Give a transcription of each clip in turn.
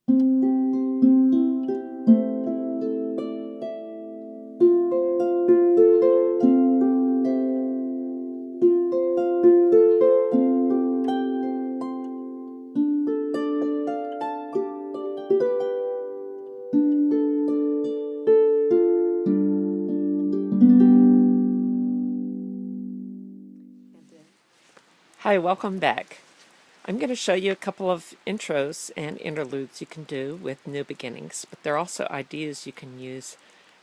Hi, welcome back. I'm going to show you a couple of intros and interludes you can do with New Beginnings, but they're also ideas you can use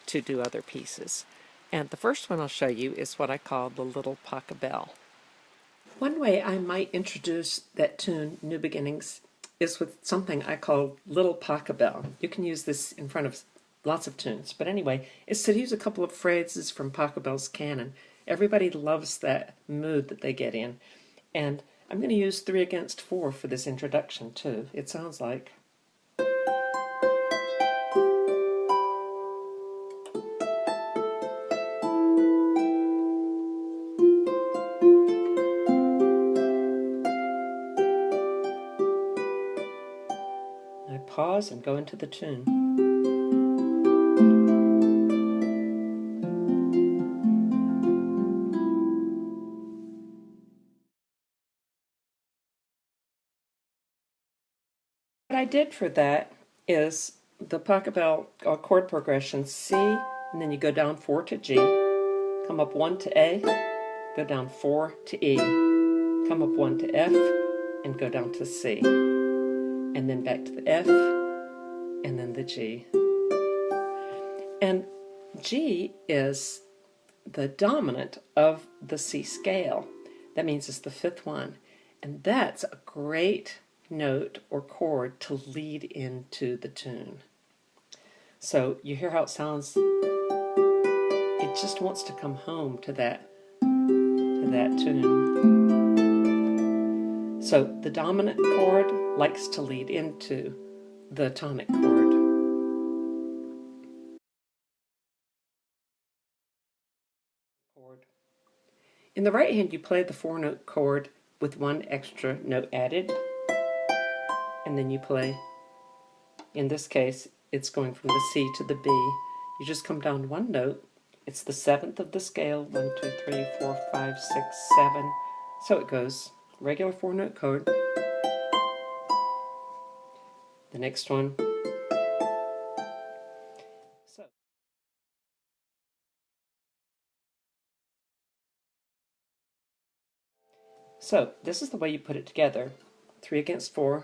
to do other pieces. And the first one I'll show you is what I call the Little Polka Bell. One way I might introduce that tune, New Beginnings, is with something I call Little Polka Bell. You can use this in front of lots of tunes, but anyway, it's to use a couple of phrases from Polka Bell's canon. Everybody loves that mood that they get in. And I'm going to use 3 against 4 for this introduction too. It sounds like. I pause and go into the tune. What I did for that is the Polka Bell chord progression C, and then you go down 4 to G, come up 1 to A, go down 4 to E, come up 1 to F, and go down to C, and then back to the F, and then the G. And G is the dominant of the C scale. That means it's the 5th one, and that's a great note or chord to lead into the tune. So you hear how it sounds. It just wants to come home to that tune. So the dominant chord likes to lead into the tonic chord. In the right hand, you play the 4-note chord with 1 extra note added, and then you play, in this case, it's going from the C to the B. You just come down 1 note. It's the 7th of the scale, 1, 2, 3, 4, 5, 6, 7. So it goes regular 4-note chord. The next one. So this is the way you put it together. 3 against 4.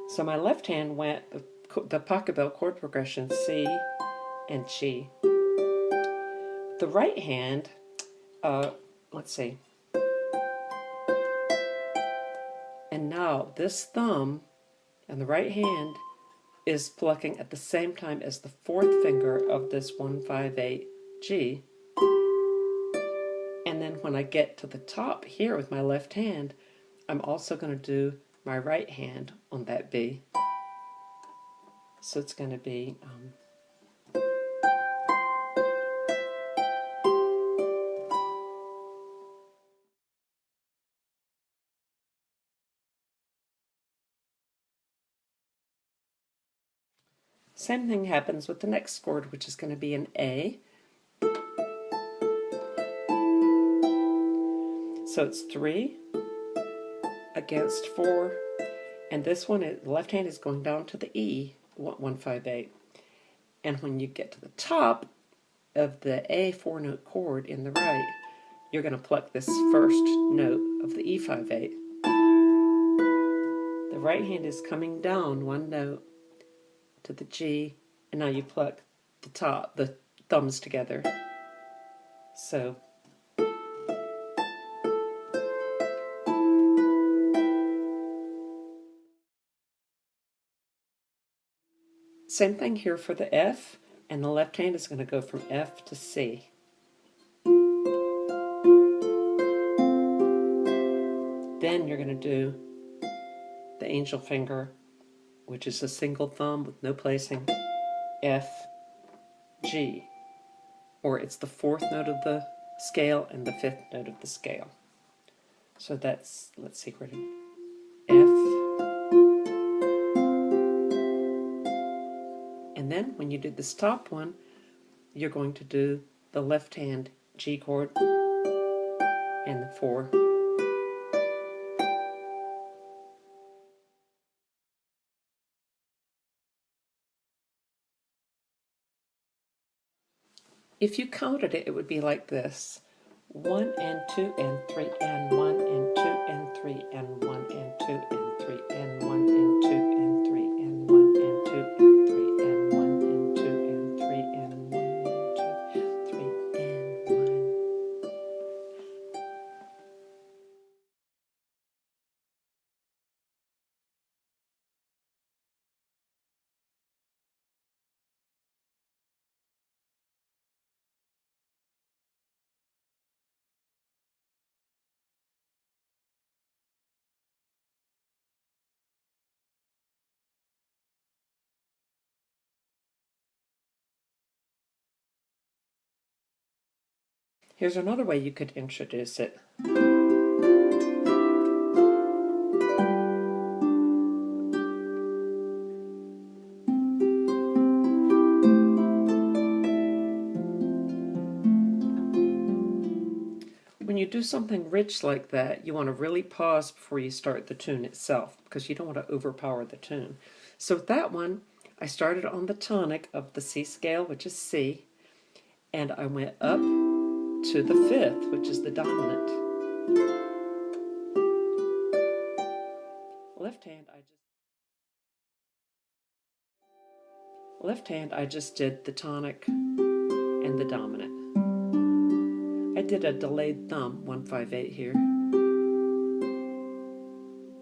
So my left hand went the Polka Bell chord progression C and G. The right hand, let's see. And now this thumb on the right hand is plucking at the same time as the 4th finger of this 1, 5, 8 G. And then when I get to the top here with my left hand, I'm also going to do my right hand on that B. So it's going to be same thing happens with the next chord, which is going to be an A. So it's 3 against 4, and this one, the left hand is going down to the E, 1, 5, 8. And when you get to the top of the A 4-note chord in the right, you're going to pluck this first note of the E 5, 8. The right hand is coming down 1 note to the G, and now you pluck the thumbs together. So same thing here for the F, and the left hand is going to go from F to C. Then you're going to do the angel finger, which is a single thumb with no placing, F, G, or it's the 4th note of the scale and the 5th note of the scale. So that's, let's see, then when you do this top one, you're going to do the left hand G chord and the 4. If you counted it, it would be like this: 1 and 2 and 3 and 1 and 2 and 3 and 1 and 2 and 3 and 1 and 2 and 3 and 1 and 2 and 3 and 1 and 2 and 3 and 1 and 2 3 and 1. Here's another way you could introduce it. When you do something rich like that, you want to really pause before you start the tune itself, because you don't want to overpower the tune. So with that one, I started on the tonic of the C scale, which is C, and I went up to the 5th, which is the dominant. Left hand I just did the tonic and the dominant. I did a delayed thumb, 1-5-8 here.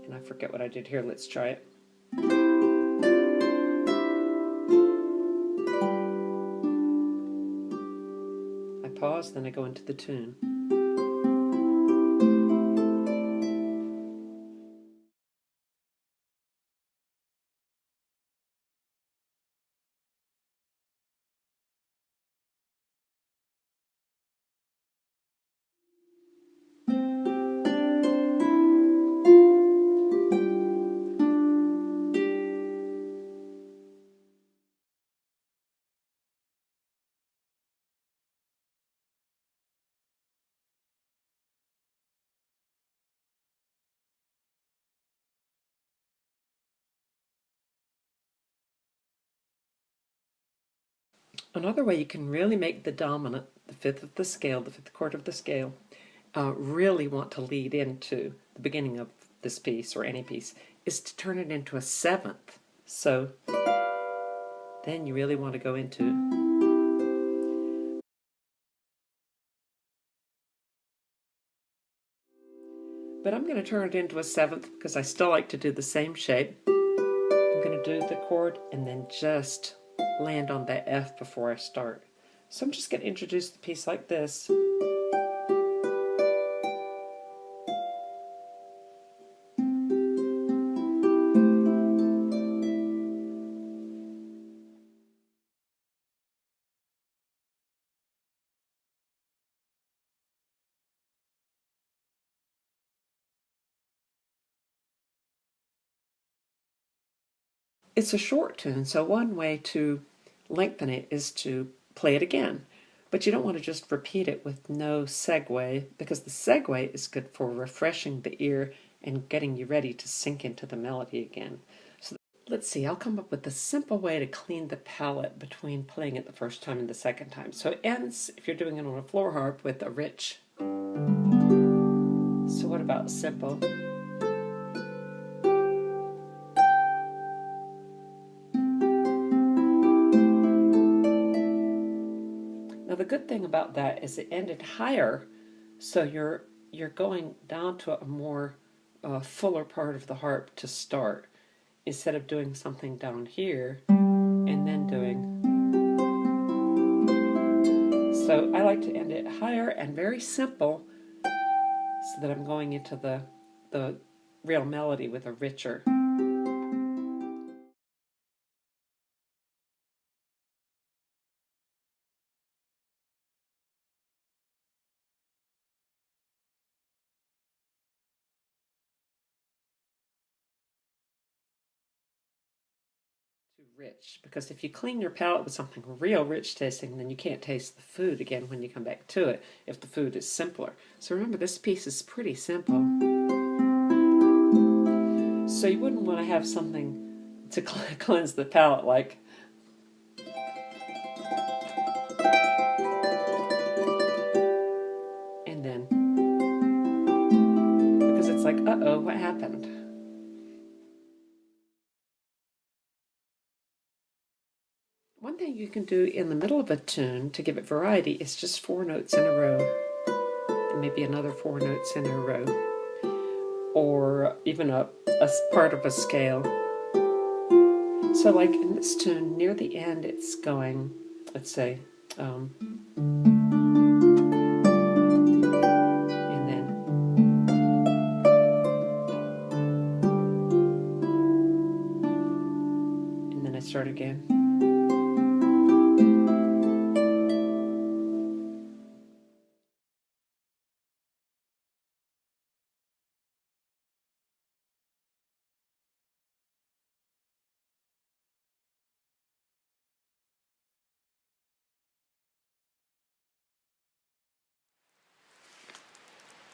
And I forget what I did here. Let's try it. I pause, then I go into the tune. Another way you can really make the dominant, the 5th of the scale, the 5th chord of the scale, really want to lead into the beginning of this piece, or any piece, is to turn it into a 7th. So then you really want to go into... But I'm going to turn it into a 7th because I still like to do the same shape. I'm going to do the chord and then just land on that F before I start. So I'm just going to introduce the piece like this. It's a short tune, so one way to lengthen it is to play it again. But you don't want to just repeat it with no segue, because the segue is good for refreshing the ear and getting you ready to sink into the melody again. So let's see, I'll come up with a simple way to clean the palette between playing it the first time and the second time. So it ends, if you're doing it on a floor harp, with a rich. So what about simple? Now the good thing about that is it ended higher, so you're going down to a more fuller part of the harp to start, instead of doing something down here and then doing. So I like to end it higher and very simple, so that I'm going into the real melody with a richer. To rich, because if you clean your palate with something real rich tasting, then you can't taste the food again when you come back to it if the food is simpler. So remember, this piece is pretty simple. So you wouldn't want to have something to cleanse the palate like and then because it's like, uh-oh, what happened? One thing you can do in the middle of a tune to give it variety is just 4 notes in a row, and maybe another 4 notes in a row, or even a part of a scale. So like in this tune, near the end, it's going, let's say, and then I start again.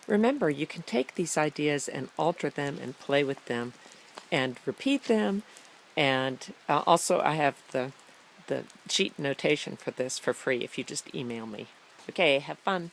Remember, you can take these ideas and alter them and play with them and repeat them. And also I have the sheet notation for this for free if you just email me. Okay, have fun.